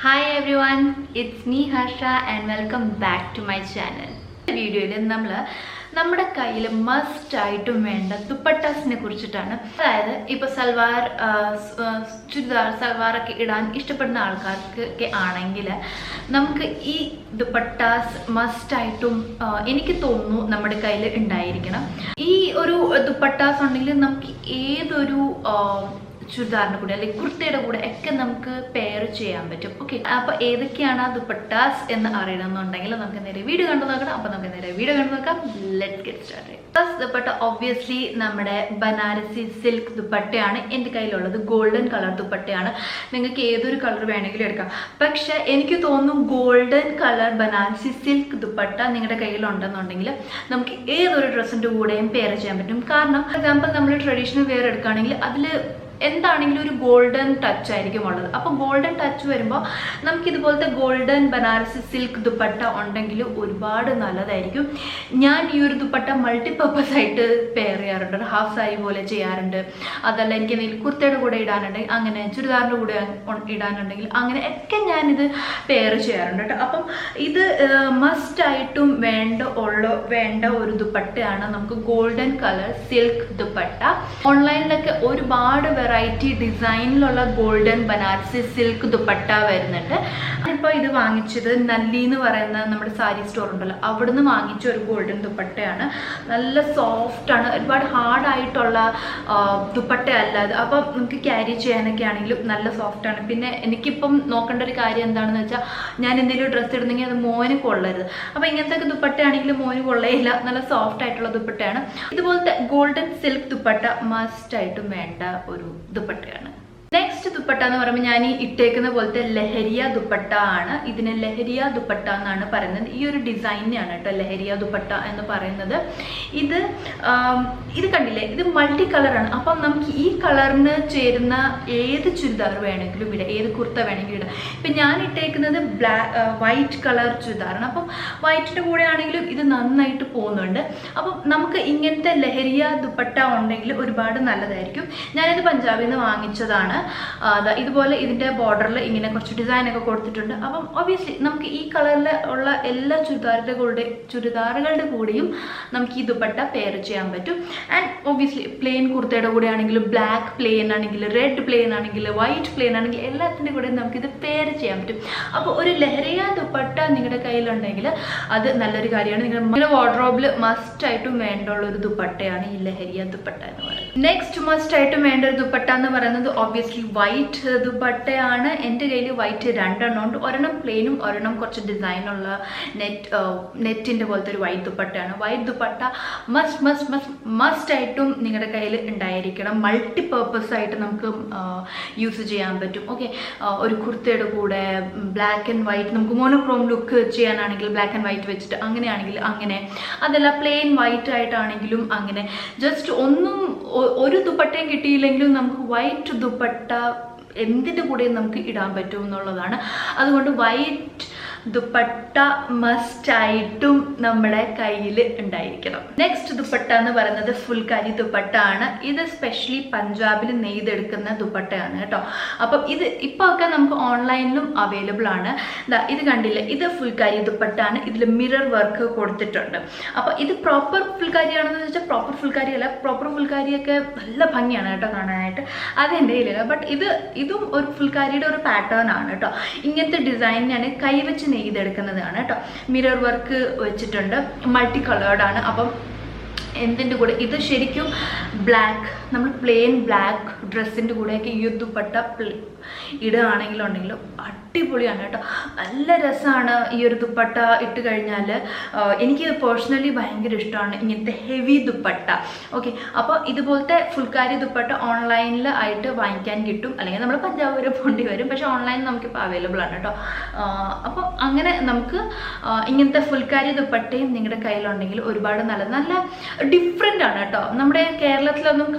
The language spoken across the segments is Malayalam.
Hi everyone, it's me Harsha and welcome back to my channel. In this video, നമ്മുടെ കയ്യിൽ മസ്റ്റ് ആയിട്ടും വേണ്ട ദുപ്പട്ടാസിനെ കുറിച്ചിട്ടാണ്. അതായത് ഇപ്പോൾ സൽവാർ ചുരിദാർ സൽവാറൊക്കെ ഇടാൻ ഇഷ്ടപ്പെടുന്ന ആൾക്കാർക്ക് ആണെങ്കിൽ നമുക്ക് ഈ ദുപ്പട്ടാസ് മസ്റ്റ് ആയിട്ടും എനിക്ക് തോന്നുന്നു നമ്മുടെ കയ്യിൽ ഉണ്ടായിരിക്കണം. ഈ ഒരു ദുപ്പട്ടാസ് ഉണ്ടെങ്കിൽ നമുക്ക് ഏതൊരു ചുരിദാറിൻ്റെ കൂടെ അല്ലെങ്കിൽ കുർത്തയുടെ കൂടെ ഒക്കെ നമുക്ക് പെയർ ചെയ്യാൻ പറ്റും. ഓക്കെ, അപ്പോൾ ഏതൊക്കെയാണ് ആ ദുപ്പട്ടാസ് എന്ന് അറിയണമെന്നുണ്ടെങ്കിൽ നമുക്ക് നേരെ വീഡിയോ കണ്ടു നോക്കണം. അപ്പോൾ നമുക്ക് നേരെ വീഡിയോ കണ്ടു നോക്കാം. Let's get started. First dupatta obviously നമ്മുടെ ബനാറസി സിൽക്ക് ദുപ്പട്ടയാണ് എൻ്റെ കയ്യിലുള്ളത്. ഗോൾഡൻ കളർ ദുപ്പട്ടയാണ്. നിങ്ങൾക്ക് ഏതൊരു കളർ വേണമെങ്കിലും എടുക്കാം. പക്ഷെ എനിക്ക് തോന്നുന്നു golden colour Banarasi silk dupatta നിങ്ങളുടെ കയ്യിലുണ്ടെന്നുണ്ടെങ്കിൽ നമുക്ക് ഏതൊരു ഡ്രസ്സിൻ്റെ കൂടെയും പെയർ ചെയ്യാൻ പറ്റും. കാരണം ഫോർ എക്സാമ്പിൾ നമ്മൾ ട്രഡീഷണൽ വെയർ എടുക്കുകയാണെങ്കിൽ അതിൽ എന്താണെങ്കിലും ഒരു ഗോൾഡൻ ടച്ച് ആയിരിക്കും ഉള്ളത്. അപ്പോൾ ഗോൾഡൻ ടച്ച് വരുമ്പോൾ നമുക്കിതുപോലത്തെ ഗോൾഡൻ ബനാറസി സിൽക്ക് ദുപ്പട്ട ഉണ്ടെങ്കിൽ ഒരുപാട് നല്ലതായിരിക്കും. ഞാൻ ഈ ഒരു ദുപ്പട്ട മൾട്ടിപർപ്പസ് ആയിട്ട് പെയർ ചെയ്യാറുണ്ട്. ഹാഫ് സാരി പോലെ ചെയ്യാറുണ്ട്. അതല്ല എനിക്ക് എന്തെങ്കിലും കുർത്തയുടെ കൂടെ ഇടാനുണ്ടെങ്കിൽ അങ്ങനെ, ചുരിദാറിൻ്റെ കൂടെ ഇടാനുണ്ടെങ്കിൽ അങ്ങനെ ഒക്കെ ഞാനിത് പെയർ ചെയ്യാറുണ്ട് കേട്ടോ. അപ്പം ഇത് മസ്റ്റായിട്ടും വേണ്ട ഒരു ദുപ്പട്ടയാണ് നമുക്ക് ഗോൾഡൻ കളർ സിൽക്ക് ദുപ്പട്ട. ഓൺലൈനിലൊക്കെ ഒരുപാട് വെറൈറ്റി ഡിസൈനിലുള്ള ഗോൾഡൻ ബനാറസി സിൽക്ക് ദുപ്പട്ട വരുന്നുണ്ട്. ഞാനിപ്പോൾ ഇത് വാങ്ങിച്ചത് നല്ലി എന്ന് പറയുന്ന നമ്മുടെ സാരി സ്റ്റോർ ഉണ്ടല്ലോ, അവിടുന്ന് വാങ്ങിച്ച ഒരു ഗോൾഡൻ ദുപ്പട്ടയാണ്. നല്ല സോഫ്റ്റാണ്, ഒരുപാട് ഹാർഡായിട്ടുള്ള ദുപ്പട്ടയല്ല അത്. അപ്പം നമുക്ക് ക്യാരി ചെയ്യാനൊക്കെ ആണെങ്കിലും നല്ല സോഫ്റ്റാണ്. പിന്നെ എനിക്കിപ്പം നോക്കേണ്ട ഒരു കാര്യം എന്താണെന്ന് വെച്ചാൽ, ഞാൻ എന്തെങ്കിലും ഡ്രസ്സ് ഇടുന്നെങ്കിൽ അത് മോന് കൊള്ളരുത്. അപ്പോൾ ഇങ്ങനത്തെ ഒക്കെ ദുപ്പട്ടയാണെങ്കിലും മോന് കൊള്ളയില്ല, നല്ല സോഫ്റ്റ് ആയിട്ടുള്ള ദുപ്പട്ടയാണ്. ഇതുപോലത്തെ ഗോൾഡൻ സിൽക്ക് ദുപ്പട്ട മസ്റ്റായിട്ടും വേണ്ട ഒരു ദുപ്പട്ടയാണ്. നെക്സ്റ്റ് ദുപ്പട്ട എന്ന് പറയുമ്പോൾ ഞാൻ ഈ ഇട്ടേക്കുന്ന പോലത്തെ ലഹരിയ ദുപ്പട്ട ആണ്. ഇതിന് ലഹരിയ ദുപ്പട്ട എന്നാണ് പറയുന്നത്. ഈ ഒരു ഡിസൈനെയാണ് കേട്ടോ ലഹരിയ ദുപ്പട്ട എന്ന് പറയുന്നത്. ഇത് കണ്ടില്ലേ, ഇത് മൾട്ടി കളറാണ്. അപ്പം നമുക്ക് ഈ കളറിന് ചേരുന്ന ഏത് ചുരിദാർ വേണമെങ്കിലും ഇടാം, ഏത് കുർത്ത വേണമെങ്കിലും ഇടാം. ഇപ്പം ഞാൻ ഇട്ടേക്കുന്നത് വൈറ്റ് കളർ ചുരിദാറാണ്. അപ്പം വൈറ്റിൻ്റെ കൂടെ ആണെങ്കിലും ഇത് നന്നായിട്ട് പോകുന്നുണ്ട്. അപ്പം നമുക്ക് ഇങ്ങനത്തെ ലഹരിയ ദുപ്പട്ട ഉണ്ടെങ്കിൽ ഒരുപാട് നല്ലതായിരിക്കും. ഞാനിത് പഞ്ചാബിൽ നിന്ന് വാങ്ങിച്ചതാണ്. ഇതുപോലെ ഇതിൻ്റെ ബോർഡറിൽ ഇങ്ങനെ കുറച്ച് ഡിസൈനൊക്കെ കൊടുത്തിട്ടുണ്ട്. അപ്പം ഒബ്വിയസ്ലി നമുക്ക് ഈ കളറിൽ ഉള്ള എല്ലാ ചുരിദാറുകളുടെ കൂടെയും നമുക്ക് ഈ ദുപ്പട്ട പെയർ ചെയ്യാൻ പറ്റും. ആൻഡ് ഒബ്വിയസ്ലി പ്ലെയിൻ കുർത്തയുടെ കൂടെ ആണെങ്കിൽ, ബ്ലാക്ക് പ്ലെയിൻ ആണെങ്കിൽ, റെഡ് പ്ലെയിൻ ആണെങ്കിൽ, വൈറ്റ് പ്ലെയിൻ ആണെങ്കിൽ എല്ലാത്തിൻ്റെ കൂടെയും നമുക്കിത് പെയർ ചെയ്യാൻ പറ്റും. അപ്പോൾ ഒരു ലഹരിയ ദുപ്പട്ട നിങ്ങളുടെ കയ്യിലുണ്ടെങ്കിൽ അത് നല്ലൊരു കാര്യമാണ്. നിങ്ങളുടെ വാർഡ്രോബിൽ മസ്റ്റായിട്ടും വേണ്ടുള്ള ഒരു ദുപ്പട്ടയാണ് ഈ ലഹരിയ ദുപ്പട്ട എന്ന് പറയുന്നത്. നെക്സ്റ്റ് മസ്റ്റായിട്ടും വേണ്ട ഒരു ദുപ്പട്ട എന്ന് പറയുന്നത് ഒബ്വിയസ്ലി വൈറ്റ് ദുപ്പട്ടയാണ്. എൻ്റെ കയ്യിൽ വൈറ്റ് രണ്ടെണ്ണം ഉണ്ട്. ഒരെണ്ണം പ്ലെയിനും ഒരെണ്ണം കുറച്ച് ഡിസൈനുള്ള നെറ്റിൻ്റെ പോലത്തെ ഒരു വൈറ്റ് ദുപ്പട്ടയാണ്. വൈറ്റ് ദുപ്പട്ട മസ്റ്റ് ആയിട്ടും നിങ്ങളുടെ കയ്യിൽ ഉണ്ടായിരിക്കണം. മൾട്ടിപർപ്പസ് ആയിട്ട് നമുക്ക് യൂസ് ചെയ്യാൻ പറ്റും. ഓക്കെ, ഒരു കുർത്തയുടെ കൂടെ ബ്ലാക്ക് ആൻഡ് വൈറ്റ്, നമുക്ക് മോണോക്രോം ലുക്ക് ചെയ്യാനാണെങ്കിൽ ബ്ലാക്ക് ആൻഡ് വൈറ്റ് വെച്ചിട്ട് അങ്ങനെയാണെങ്കിൽ അങ്ങനെ, അതല്ല പ്ലെയിൻ വൈറ്റ് ആയിട്ടാണെങ്കിലും അങ്ങനെ. ജസ്റ്റ് ഒരു ദുപ്പട്ടയും കിട്ടിയില്ലെങ്കിലും നമുക്ക് വൈറ്റ് ദുപ്പട്ട എന്തിൻ്റെ കൂടെയും നമുക്ക് ഇടാൻ പറ്റും എന്നുള്ളതാണ്. അതുകൊണ്ട് വൈറ്റ് ദുപ്പട്ട മസ്റ്റായിട്ടും നമ്മുടെ കയ്യിൽ ഉണ്ടായിരിക്കണം. നെക്സ്റ്റ് ദുപ്പട്ട എന്ന് പറയുന്നത് ഫുൾക്കാരി ദുപ്പട്ട ആണ്. ഇത് സ്പെഷ്യലി പഞ്ചാബിൽ നെയ്തെടുക്കുന്ന ദുപ്പട്ടയാണ് കേട്ടോ. അപ്പം ഇത് ഇപ്പോൾ ഒക്കെ നമുക്ക് ഓൺലൈനിലും അവൈലബിൾ ആണ്. ഇത് കണ്ടില്ലേ, ഇത് ഫുൾക്കാരി ദുപ്പട്ടയാണ്. ഇതിൽ മിറർ വർക്ക് കൊടുത്തിട്ടുണ്ട്. അപ്പോൾ ഇത് പ്രോപ്പർ ഫുൾക്കാരിയാണെന്ന് വെച്ചാൽ പ്രോപ്പർ ഫുൾക്കാരി അല്ല. പ്രോപ്പർ ഫുൾക്കാരിയൊക്കെ നല്ല ഭംഗിയാണ് കേട്ടോ കാണാനായിട്ട്. അത് എൻ്റെ കയ്യിലില്ല. ബട്ട് ഇതും ഒരു ഫുൾക്കാരിയുടെ ഒരു പാറ്റേൺ ആണ് കേട്ടോ. ഇങ്ങനത്തെ ഡിസൈനാണ് കൈവച്ച് നെയ്തെടുക്കുന്നതാണ് കേട്ടോ. മിറർ വർക്ക് വെച്ചിട്ടുണ്ട്, മൾട്ടി കളേർഡാണ്. അപ്പം എന്തിൻ്റെ കൂടെ ഇത് ശരിക്കും ബ്ലാക്ക്, നമ്മൾ പ്ലെയിൻ ബ്ലാക്ക് ഡ്രസ്സിൻ്റെ കൂടെയൊക്കെ ഈ ദുപ്പട്ട ഇടുകയാണെങ്കിലുണ്ടെങ്കിലും അടിപൊളിയാണ് കേട്ടോ. നല്ല രസമാണ് ഈ ഒരു ദുപ്പട്ട ഇട്ട് കഴിഞ്ഞാൽ. എനിക്ക് പേഴ്സണലി ഭയങ്കര ഇഷ്ടമാണ് ഇങ്ങനത്തെ ഹെവി ദുപ്പട്ട. ഓക്കെ, അപ്പോൾ ഇതുപോലത്തെ ഫുൾക്കാരി ദുപ്പട്ട ഓൺലൈനിൽ ആയിട്ട് വാങ്ങിക്കാൻ കിട്ടും, അല്ലെങ്കിൽ നമ്മൾ പഞ്ചാബ് വരെ പോകേണ്ടി വരും. പക്ഷേ ഓൺലൈനിൽ നമുക്കിപ്പോൾ അവൈലബിൾ ആണ് കേട്ടോ. അപ്പോൾ അങ്ങനെ നമുക്ക് ഇങ്ങനത്തെ ഫുൾക്കാരി ദുപ്പട്ടയും നിങ്ങളുടെ കയ്യിലുണ്ടെങ്കിൽ ഒരുപാട് നല്ല ഡിഫറെൻ്റ് ആണ് കേട്ടോ. നമ്മുടെ കേരളത്തിലൊന്നും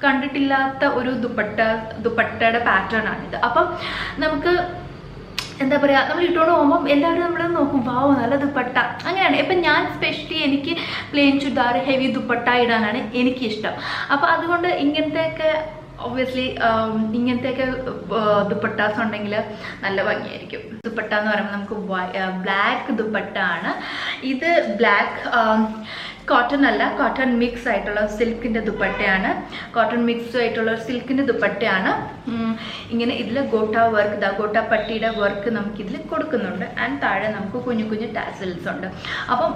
കണ്ടിട്ടില്ലാത്ത ഒരു ദുപ്പട്ടയുടെ പാറ്റേൺ ആണിത്. അപ്പം നമുക്ക് എന്താ പറയുക, നമ്മൾ ഇട്ടുകൊണ്ട് പോകുമ്പം എല്ലാവരും നമ്മൾ നോക്കും, വാവ് നല്ല ദുപ്പട്ട അങ്ങനെയാണ്. ഇപ്പം ഞാൻ സ്പെഷ്യലി എനിക്ക് പ്ലെയിൻ ചുരിദാർ ഹെവി ദുപ്പട്ട ഇടാനാണ് എനിക്കിഷ്ടം. അപ്പോൾ അതുകൊണ്ട് ഇങ്ങനത്തെയൊക്കെ ഒബ്വിയസ്ലി ഇങ്ങനത്തെയൊക്കെ ദുപ്പട്ടാസ് ഉണ്ടെങ്കിൽ നല്ല ഭംഗിയായിരിക്കും. ദുപ്പട്ട എന്ന് പറയുമ്പോൾ നമുക്ക് ബ്ലാക്ക് ദുപ്പട്ട ആണ്. ഇത് ബ്ലാക്ക് കോട്ടൺ അല്ല, കോട്ടൺ മിക്സ് ആയിട്ടുള്ള സിൽക്കിൻ്റെ ദുപ്പട്ടയാണ്. കോട്ടൺ മിക്സ് ആയിട്ടുള്ള സിൽക്കിൻ്റെ ദുപ്പട്ടയാണ്. ഇങ്ങനെ ഇതിൽ ഗോട്ട വർക്ക്, ഗോട്ട പട്ടിയുടെ വർക്ക് നമുക്കിതിൽ കൊടുക്കുന്നുണ്ട്. ആൻഡ് താഴെ നമുക്ക് കുഞ്ഞു കുഞ്ഞു ടാസൽസ് ഉണ്ട്. അപ്പം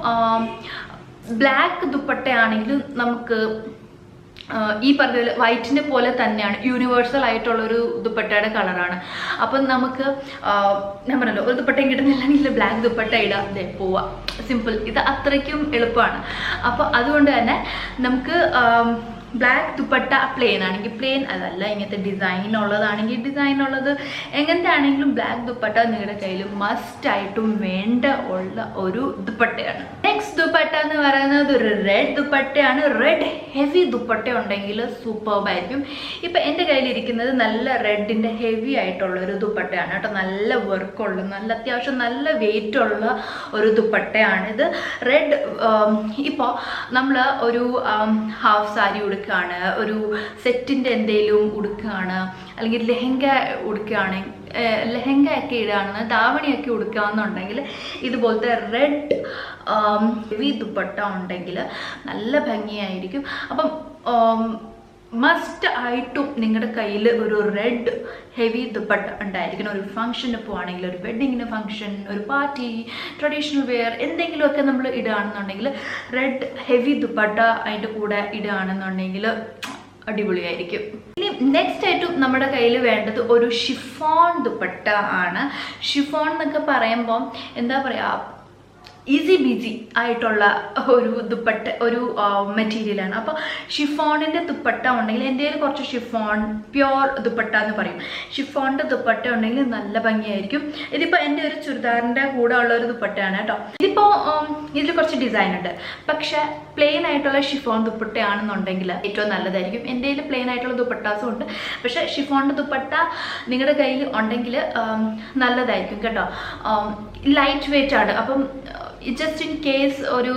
ബ്ലാക്ക് ദുപ്പട്ടയാണെങ്കിൽ നമുക്ക് ഈ പറഞ്ഞ വൈറ്റിനെ പോലെ തന്നെയാണ്, യൂണിവേഴ്സൽ ആയിട്ടുള്ളൊരു ദുപ്പട്ടയുടെ കളറാണ്. അപ്പം നമുക്ക് ഞാൻ പറഞ്ഞല്ലോ, ഒരു ദുപ്പട്ടയും കിട്ടുന്നില്ലെങ്കിൽ ബ്ലാക്ക് ദുപ്പട്ട ഇടാം, അതെ പോവാം, സിമ്പിൾ. ഇത് അത്രയ്ക്കും എളുപ്പമാണ്. അപ്പോൾ അതുകൊണ്ട് തന്നെ നമുക്ക് ബ്ലാക്ക് ദുപ്പട്ട പ്ലെയിൻ ആണെങ്കിൽ പ്ലെയിൻ, അതല്ല ഇങ്ങനത്തെ ഡിസൈൻ ഉള്ളതാണെങ്കിൽ ഡിസൈൻ ഉള്ളത്, എങ്ങനത്തെ ആണെങ്കിലും ബ്ലാക്ക് ദുപ്പട്ട നിങ്ങളുടെ കയ്യിൽ മസ്റ്റ് ആയിട്ടും വേണ്ട ഉള്ള ഒരു ദുപ്പട്ടയാണ്. നെക്സ്റ്റ് ദുപ്പട്ട എന്ന് പറയുന്നത് ഒരു റെഡ് ദുപ്പട്ടയാണ്. റെഡ് ഹെവി ദുപ്പട്ട ഉണ്ടെങ്കിൽ സൂപ്പർബായിരിക്കും. ഇപ്പം എൻ്റെ കയ്യിലിരിക്കുന്നത് നല്ല റെഡിൻ്റെ ഹെവി ആയിട്ടുള്ള ഒരു ദുപ്പട്ടയാണ് കേട്ടോ. നല്ല വർക്കുള്ള, നല്ല അത്യാവശ്യം നല്ല വെയിറ്റ് ഉള്ള ഒരു ദുപ്പട്ടയാണിത്. റെഡ് ഇപ്പോൾ നമ്മൾ ഒരു ഹാഫ് സാരി ഉടുക്കുകയാണ്, ഒരു സെറ്റിൻ്റെ എന്തെങ്കിലും ഉടുക്കുകയാണ്, അല്ലെങ്കിൽ ലെഹങ്ക ഉടുക്കുകയാണ്, ലെഹങ്ക ഒക്കെ ഇടുകയാണെന്ന്, ദാവണിയൊക്കെ ഉടുക്കുകയെന്നുണ്ടെങ്കിൽ ഇതുപോലത്തെ റെഡ് ഹെവി ദുപ്പട്ട ഉണ്ടെങ്കിൽ നല്ല ഭംഗിയായിരിക്കും. അപ്പം മസ്റ്റ് ആയിട്ടും നിങ്ങളുടെ കയ്യിൽ ഒരു റെഡ് ഹെവി ദുപ്പട്ട ഉണ്ടായിരിക്കണം. ഒരു ഫംഗ്ഷന് പോവുകയാണെങ്കിൽ, ഒരു വെഡ്ഡിങ്ങിന് ഫംഗ്ഷൻ, ഒരു പാർട്ടി, ട്രഡീഷണൽ വെയർ എന്തെങ്കിലുമൊക്കെ നമ്മൾ ഇടുകയാണെന്നുണ്ടെങ്കിൽ റെഡ് ഹെവി ദുപ്പട്ട അതിൻ്റെ കൂടെ ഇടുകയാണെന്നുണ്ടെങ്കിൽ അടിപൊളിയായിരിക്കും. ഇനി നെക്സ്റ്റ് ആയിട്ടും നമ്മുടെ കയ്യിൽ വേണ്ടത് ഒരു ഷിഫോൺ ദുപ്പട്ട ആണ്. ഷിഫോൺ എന്നൊക്കെ പറയുമ്പോൾ എന്താ പറയുക, ഈസി ബീസി ആയിട്ടുള്ള ഒരു ദുപ്പട്ട, ഒരു മെറ്റീരിയലാണ്. അപ്പോൾ ഷിഫോണിൻ്റെ ദുപ്പട്ട ഉണ്ടെങ്കിൽ, എൻ്റെ കയ്യിൽ കുറച്ച് ഷിഫോൺ പ്യോർ ദുപ്പട്ട എന്ന് പറയും, ഷിഫോണിൻ്റെ ദുപ്പട്ട ഉണ്ടെങ്കിൽ നല്ല ഭംഗിയായിരിക്കും. ഇതിപ്പോൾ എൻ്റെ ഒരു ചുരിദാറിൻ്റെ കൂടെ ഉള്ള ഒരു ദുപ്പട്ടയാണ് കേട്ടോ. ഇതിപ്പോൾ ഇതിൽ കുറച്ച് ഡിസൈൻ ഉണ്ട്, പക്ഷേ പ്ലെയിൻ ആയിട്ടുള്ള ഷിഫോൺ ദുപ്പട്ടയാണെന്നുണ്ടെങ്കിൽ ഏറ്റവും നല്ലതായിരിക്കും. എൻ്റെ കയ്യിൽ പ്ലെയിൻ ആയിട്ടുള്ള ദുപ്പട്ടാസും ഉണ്ട്, പക്ഷേ ഷിഫോണിൻ്റെ ദുപ്പട്ട നിങ്ങളുടെ കയ്യിൽ ഉണ്ടെങ്കിൽ നല്ലതായിരിക്കും കേട്ടോ. ലൈറ്റ് വെയിറ്റ് ആണ്. അപ്പം ജസ്റ്റ് ഇൻ കേസ് ഒരു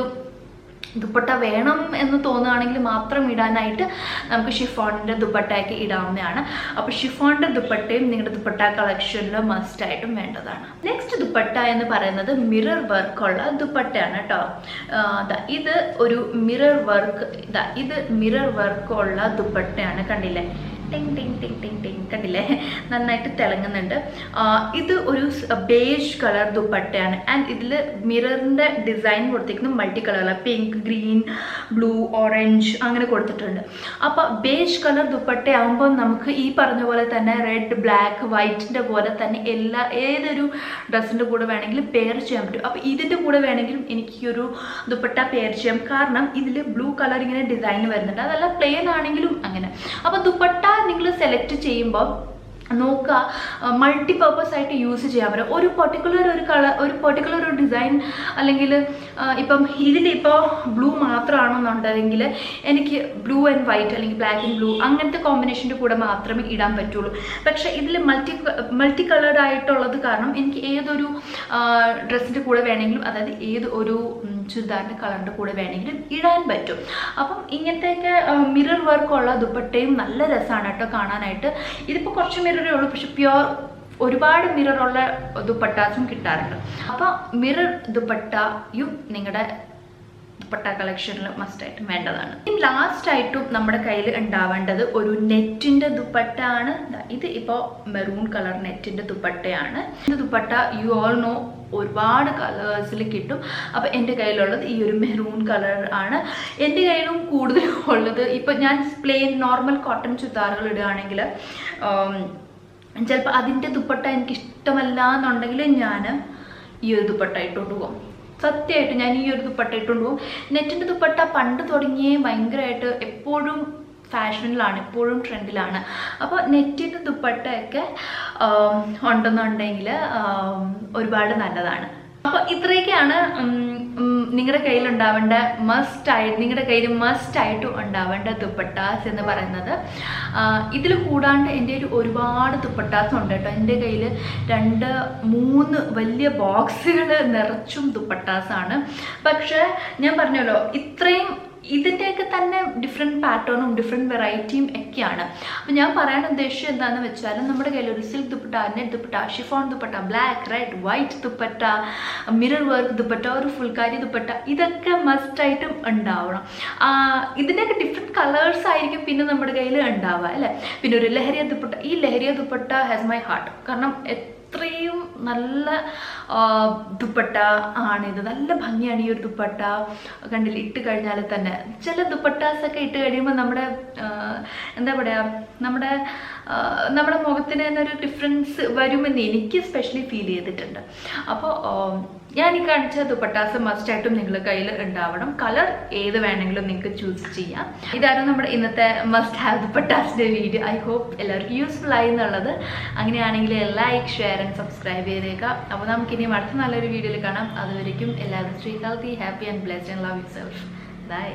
ദുപ്പട്ട വേണം എന്ന് തോന്നുകയാണെങ്കിൽ മാത്രം ഇടാനായിട്ട് നമുക്ക് ഷിഫോണിൻ്റെ ദുപ്പട്ടയൊക്കെ ഇടാവുന്നതാണ്. അപ്പോൾ ഷിഫോണിൻ്റെ ദുപ്പട്ടയും നിങ്ങളുടെ ദുപ്പട്ട കളക്ഷനിൽ മസ്റ്റായിട്ടും വേണ്ടതാണ്. നെക്സ്റ്റ് ദുപ്പട്ട എന്ന് പറയുന്നത് മിറർ വർക്കുള്ള ദുപ്പട്ടയാണ് കേട്ടോ. ഇത് ഒരു മിറർ വർക്ക്, ഇത് മിറർ വർക്കുള്ള ദുപ്പട്ടയാണ്. കണ്ടില്ലേ, ടിങ് ടിങ് ടിങ് ടിങ് ടിങ്, കണ്ടില്ലേ, നന്നായിട്ട് തിളങ്ങുന്നുണ്ട്. ഇത് ഒരു ബേജ് കളർ ദുപ്പട്ടയാണ്. ആൻഡ് ഇതിൽ മിററിൻ്റെ ഡിസൈൻ കൊടുത്തിരിക്കുന്നത് മൾട്ടി കളറിലാണ്, പിങ്ക്, ഗ്രീൻ, ബ്ലൂ, ഓറഞ്ച് അങ്ങനെ കൊടുത്തിട്ടുണ്ട്. അപ്പോൾ ബേജ് കളർ ദുപ്പട്ടയാകുമ്പോൾ നമുക്ക് ഈ പറഞ്ഞ പോലെ തന്നെ റെഡ്, ബ്ലാക്ക്, വൈറ്റിൻ്റെ പോലെ തന്നെ ഏതൊരു ഡ്രസ്സിൻ്റെ കൂടെ വേണമെങ്കിലും പെയർ ചെയ്യാൻ പറ്റും. അപ്പോൾ ഇതിൻ്റെ കൂടെ വേണമെങ്കിലും എനിക്ക് ഈ ഒരു ദുപ്പട്ട പെയർ ചെയ്യാം, കാരണം ഇതിൽ ബ്ലൂ കളർ ഇങ്ങനെ ഡിസൈൻ വരുന്നുണ്ട്. അതല്ല പ്ലെയിൻ ആണെങ്കിലും അങ്ങനെ. അപ്പോൾ ദുപ്പട്ട നിങ്ങൾ സെലക്ട് ചെയ്യുമ്പോൾ നോക്കുക, മൾട്ടിപർപ്പസ് ആയിട്ട് യൂസ് ചെയ്യാൻ പറ്റും. ഒരു പെർട്ടിക്കുലർ ഒരു കളർ, ഒരു പെർട്ടിക്കുലർ ഒരു ഡിസൈൻ, അല്ലെങ്കിൽ ഇപ്പം ഇതിലിപ്പോൾ ബ്ലൂ മാത്രമാണെന്നുണ്ടെങ്കിൽ എനിക്ക് ബ്ലൂ ആൻഡ് വൈറ്റ് അല്ലെങ്കിൽ ബ്ലാക്ക് ആൻഡ് ബ്ലൂ അങ്ങനത്തെ കോമ്പിനേഷൻ്റെ കൂടെ മാത്രമേ ഇടാൻ പറ്റുള്ളൂ. പക്ഷേ ഇതിൽ മൾട്ടി കളേർഡ് ആയിട്ടുള്ളത് കാരണം എനിക്ക് ഏതൊരു ഡ്രസ്സിൻ്റെ കൂടെ വേണമെങ്കിലും, അതായത് ഏത് ഒരു ചുരിദാറിൻ്റെ കളറിൻ്റെ കൂടെ വേണമെങ്കിലും ഇടാൻ പറ്റും. അപ്പം ഇങ്ങനത്തെയൊക്കെ മിറർ വർക്കുള്ള ദുപ്പട്ടയും നല്ല രസമാണ് കേട്ടോ കാണാനായിട്ട്. ഇതിപ്പോൾ കുറച്ച് മിററേ ഉള്ളൂ, പക്ഷെ പ്യോർ ഒരുപാട് മിററുള്ള ദുപ്പട്ടാസും കിട്ടാറുണ്ട്. അപ്പോൾ മിറർ ദുപ്പട്ടയും നിങ്ങളുടെ ദുപ്പട്ട കളക്ഷനിൽ മസ്റ്റായിട്ടും വേണ്ടതാണ്. ലാസ്റ്റ് ആയിട്ടും നമ്മുടെ കയ്യിൽ ഉണ്ടാവേണ്ടത് ഒരു നെറ്റിൻ്റെ ദുപ്പട്ട ആണ്. ഇത് ഇപ്പോൾ മെറൂൺ കളർ നെറ്റിൻ്റെ ദുപ്പട്ടയാണ്. ഇത് ദുപ്പട്ട യു ഓൾ നോ ഒരുപാട് കളേഴ്സിൽ കിട്ടും. അപ്പോൾ എൻ്റെ കയ്യിലുള്ളത് ഈ ഒരു മെറൂൺ കളർ ആണ്. എൻ്റെ കയ്യിലും കൂടുതലും ഉള്ളത്, ഇപ്പോൾ ഞാൻ പ്ലെയിൻ നോർമൽ കോട്ടൺ ചുരിദാറുകൾ ഇടുകയാണെങ്കിൽ ചിലപ്പോൾ അതിൻ്റെ ദുപ്പട്ട എനിക്ക് ഇഷ്ടമല്ല എന്നുണ്ടെങ്കിൽ ഞാൻ ഈ ഒരു ദുപ്പട്ട ഇട്ടുകൊണ്ട് പോകും. സത്യമായിട്ട് ഞാൻ ഈ ഒരു ദുപ്പട്ട ഇട്ടുകൊണ്ട് പോകും. നെറ്റിൻ്റെ ദുപ്പട്ട പണ്ട് തുടങ്ങിയേ ഭയങ്കരമായിട്ട് എപ്പോഴും ഫാഷനിലാണ്, എപ്പോഴും ട്രെൻഡിലാണ്. അപ്പോൾ നെറ്റിൻ്റെ ദുപ്പട്ടയൊക്കെ ഉണ്ടെന്നുണ്ടെങ്കിൽ ഒരുപാട് നല്ലതാണ്. അപ്പോൾ ഇത്രയൊക്കെയാണ് നിങ്ങളുടെ കയ്യിൽ ഉണ്ടാവേണ്ട നിങ്ങളുടെ കയ്യിൽ മസ്റ്റായിട്ടും ഉണ്ടാവേണ്ട ദുപ്പട്ടാസ് എന്ന് പറയുന്നത്. ഇതിൽ കൂടാണ്ട് എൻ്റെ കയ്യിൽ ഒരുപാട് ദുപ്പട്ടാസ് ഉണ്ട് കേട്ടോ. എൻ്റെ കയ്യിൽ 2-3 വലിയ ബോക്സുകൾ നിറച്ചും ദുപ്പട്ടാസാണ്. പക്ഷേ ഞാൻ പറഞ്ഞല്ലോ, ഇത്രയും ഇതിൻ്റെയൊക്കെ തന്നെ ഡിഫറെൻറ്റ് പാറ്റേണും ഡിഫറെൻറ്റ് വെറൈറ്റിയും ഒക്കെയാണ്. അപ്പോൾ ഞാൻ പറയാൻ ഉദ്ദേശിച്ചത് എന്താണെന്ന് വെച്ചാൽ നമ്മുടെ കയ്യിൽ ഒരു silk dupatta, net dupatta, chiffon dupatta, black, red, white dupatta, mirror work dupatta, ഒരു ഫുൾക്കാരി ദുപ്പട്ട, ഇതൊക്കെ മസ്റ്റായിട്ടും ഉണ്ടാവണം. ഇതിൻ്റെയൊക്കെ ഡിഫറെൻറ്റ് കളേഴ്സ് ആയിരിക്കും പിന്നെ നമ്മുടെ കയ്യിൽ ഉണ്ടാവുക അല്ലേ. പിന്നെ ഒരു ലഹരിയ ദുപ്പട്ട, ഈ ലഹരിയ ദുപ്പട്ട ഹാസ് മൈ ഹാർട്ട്. കാരണം അത്രയും നല്ല ദുപ്പട്ട ആണിത്. നല്ല ഭംഗിയാണ് ഈ ഒരു ദുപ്പട്ട. കണ്ടില്ല, ഇട്ട് കഴിഞ്ഞാൽ തന്നെ ചില ദുപ്പട്ടാസൊക്കെ ഇട്ട് കഴിയുമ്പോൾ നമ്മുടെ എന്താ പറയുക, നമ്മുടെ മുഖത്തിന് തന്നെ ഒരു ഡിഫറൻസ് വരുമെന്ന് എനിക്ക് സ്പെഷ്യലി ഫീൽ ചെയ്തിട്ടുണ്ട്. അപ്പോൾ ഞാൻ ഈ കാണിച്ച ദുപ്പട്ടാസ് മസ്റ്റായിട്ടും നിങ്ങളുടെ കയ്യിൽ ഉണ്ടാവണം. കളർ ഏത് വേണമെങ്കിലും നിങ്ങൾക്ക് ചൂസ് ചെയ്യാം. ഇതായിരുന്നു നമ്മുടെ ഇന്നത്തെ മസ്റ്റ് ഹാവ് ദുപ്പട്ടാസിൻ്റെ വീഡിയോ. ഐ ഹോപ്പ് എല്ലാവർക്കും യൂസ്ഫുൾ ആയി എന്നുള്ളത്. അങ്ങനെയാണെങ്കിൽ ലൈക്ക്, ഷെയർ ആൻഡ് സബ്സ്ക്രൈബ് ചെയ്തേക്കാം. അപ്പോൾ നമുക്കിനി അടുത്ത നല്ലൊരു വീഡിയോയിൽ കാണാം. അതുവരേക്കും എല്ലാവരും stay healthy, happy and blessed and love yourself. By.